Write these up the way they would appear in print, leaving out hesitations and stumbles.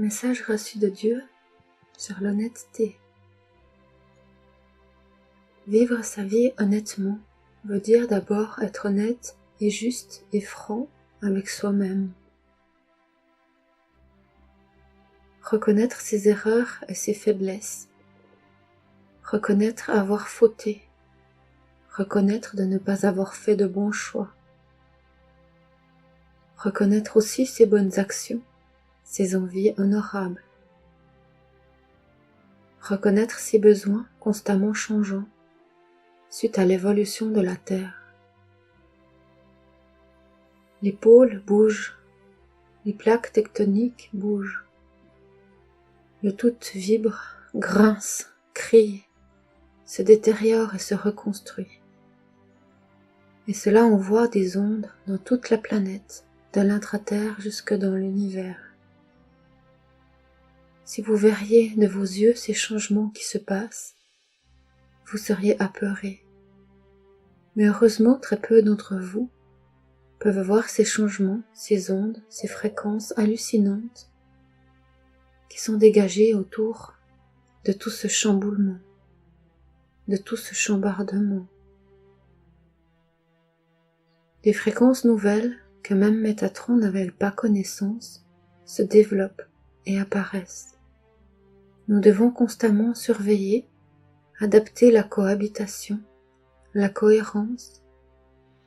Message reçu de Dieu sur l'honnêteté. Vivre sa vie honnêtement veut dire d'abord être honnête et juste et franc avec soi-même. Reconnaître ses erreurs et ses faiblesses. Reconnaître avoir fauté. Reconnaître de ne pas avoir fait de bons choix. Reconnaître aussi ses bonnes actions, ses envies honorables. Reconnaître ses besoins constamment changeants suite à l'évolution de la Terre. Les pôles bougent, les plaques tectoniques bougent. Le tout vibre, grince, crie, se détériore et se reconstruit. Et cela envoie des ondes dans toute la planète, de l'intraterre jusque dans l'univers. Si vous verriez de vos yeux ces changements qui se passent, vous seriez apeurés. Mais heureusement, très peu d'entre vous peuvent voir ces changements, ces ondes, ces fréquences hallucinantes qui sont dégagées autour de tout ce chamboulement, de tout ce chambardement. Des fréquences nouvelles que même Métatron n'avait pas connaissance se développent et apparaissent. Nous devons constamment surveiller, adapter la cohabitation, la cohérence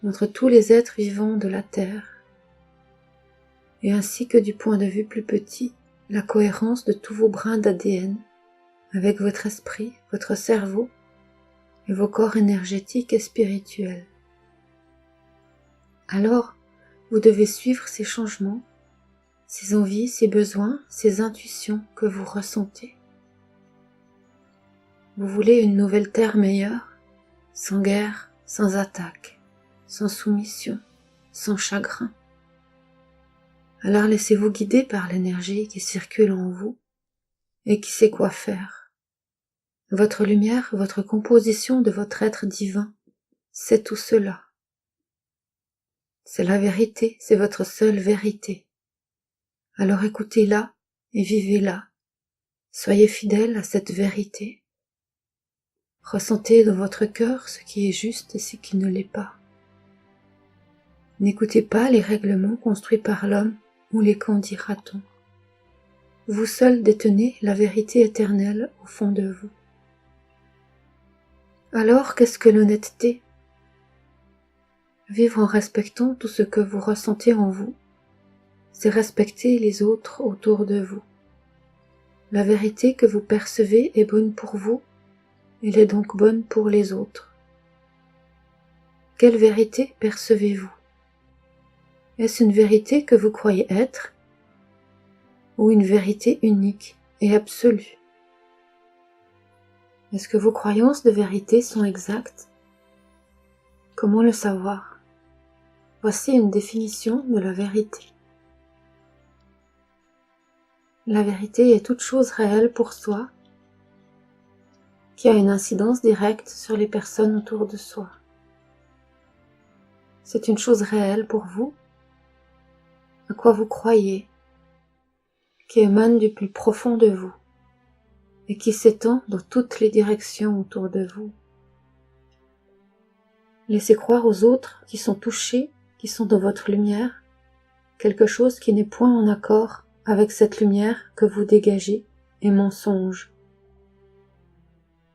entre tous les êtres vivants de la Terre, et ainsi que du point de vue plus petit, la cohérence de tous vos brins d'ADN avec votre esprit, votre cerveau et vos corps énergétiques et spirituels. Alors, vous devez suivre ces changements, ces envies, ces besoins, ces intuitions que vous ressentez. Vous voulez une nouvelle terre meilleure, sans guerre, sans attaque, sans soumission, sans chagrin. Alors laissez-vous guider par l'énergie qui circule en vous et qui sait quoi faire. Votre lumière, votre composition de votre être divin, c'est tout cela. C'est la vérité, c'est votre seule vérité. Alors écoutez-la et vivez-la. Soyez fidèle à cette vérité. Ressentez dans votre cœur ce qui est juste et ce qui ne l'est pas. N'écoutez pas les règlements construits par l'homme ou les qu'en dira-t-on. Vous seul détenez la vérité éternelle au fond de vous. Alors, qu'est-ce que l'honnêteté ? Vivre en respectant tout ce que vous ressentez en vous, c'est respecter les autres autour de vous. La vérité que vous percevez est bonne pour vous, elle est donc bonne pour les autres. Quelle vérité percevez-vous ? Est-ce une vérité que vous croyez être ou une vérité unique et absolue ? Est-ce que vos croyances de vérité sont exactes ? Comment le savoir ? Voici une définition de la vérité. La vérité est toute chose réelle pour soi qui a une incidence directe sur les personnes autour de soi. C'est une chose réelle pour vous, à quoi vous croyez, qui émane du plus profond de vous et qui s'étend dans toutes les directions autour de vous. Laissez croire aux autres qui sont touchés, qui sont dans votre lumière, quelque chose qui n'est point en accord avec cette lumière que vous dégagez est mensonge.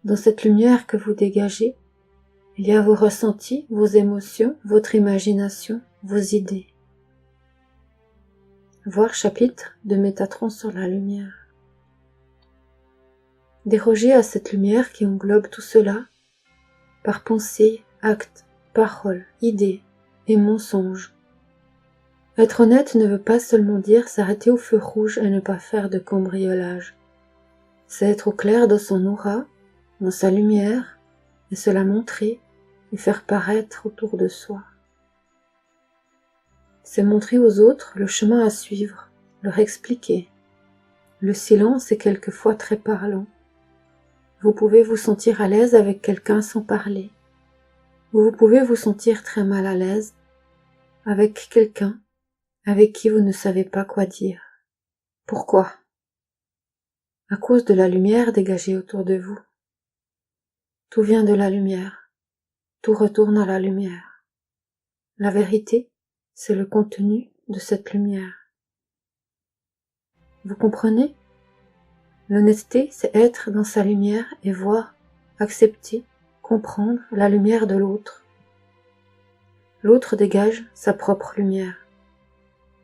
Dans cette lumière que vous dégagez, il y a vos ressentis, vos émotions, votre imagination, vos idées. Voir chapitre de Métatron sur la lumière. Dérogez à cette lumière qui englobe tout cela par pensée, acte, parole, idée et mensonge. Être honnête ne veut pas seulement dire s'arrêter au feu rouge et ne pas faire de cambriolage. C'est être au clair dans son aura, dans sa lumière, et se la montrer et faire paraître autour de soi. C'est montrer aux autres le chemin à suivre, leur expliquer. Le silence est quelquefois très parlant. Vous pouvez vous sentir à l'aise avec quelqu'un sans parler. Ou vous pouvez vous sentir très mal à l'aise avec quelqu'un avec qui vous ne savez pas quoi dire. Pourquoi ? à cause de la lumière dégagée autour de vous. Tout vient de la lumière, tout retourne à la lumière. La vérité, c'est le contenu de cette lumière. Vous comprenez? L'honnêteté, c'est être dans sa lumière et voir, accepter, comprendre la lumière de l'autre. L'autre dégage sa propre lumière,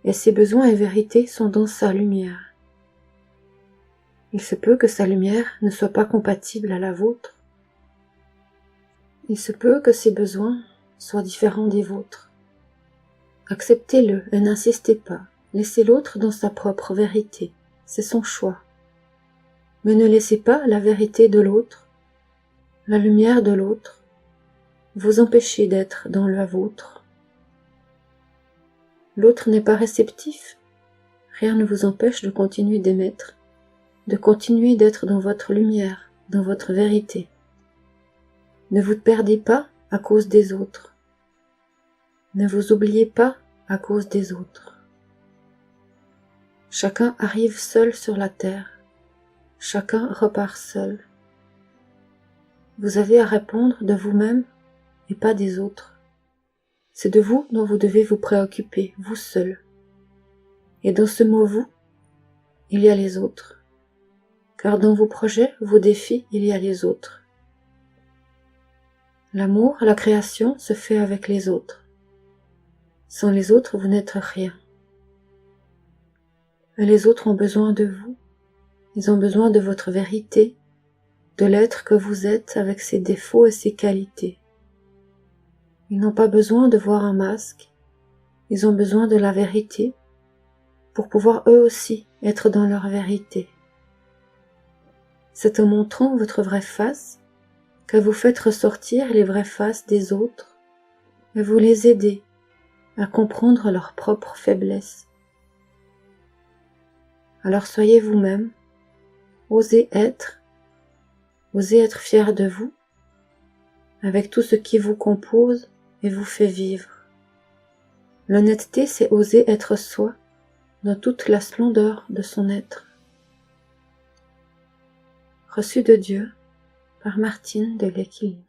et ses besoins et vérités sont dans sa lumière. Il se peut que sa lumière ne soit pas compatible à la vôtre. Il se peut que ses besoins soient différents des vôtres. Acceptez-le et n'insistez pas. Laissez l'autre dans sa propre vérité. C'est son choix. Mais ne laissez pas la vérité de l'autre, la lumière de l'autre, vous empêcher d'être dans la vôtre. L'autre n'est pas réceptif. Rien ne vous empêche de continuer d'émettre, de continuer d'être dans votre lumière, dans votre vérité. Ne vous perdez pas à cause des autres. Ne vous oubliez pas à cause des autres. Chacun arrive seul sur la terre. Chacun repart seul. Vous avez à répondre de vous-même et pas des autres. C'est de vous dont vous devez vous préoccuper, vous seul. Et dans ce mot « vous », il y a les autres. Car dans vos projets, vos défis, il y a les autres. L'amour, la création se fait avec les autres. Sans les autres, vous n'êtes rien. Et les autres ont besoin de vous. Ils ont besoin de votre vérité, de l'être que vous êtes avec ses défauts et ses qualités. Ils n'ont pas besoin de voir un masque. Ils ont besoin de la vérité pour pouvoir eux aussi être dans leur vérité. C'est en montrant votre vraie face que vous faites ressortir les vraies faces des autres et vous les aidez à comprendre leurs propres faiblesses. Alors soyez vous-même, osez être fier de vous, avec tout ce qui vous compose et vous fait vivre. L'honnêteté, c'est oser être soi, dans toute la splendeur de son être. Reçu de Dieu, par Martine de l'Équilibre.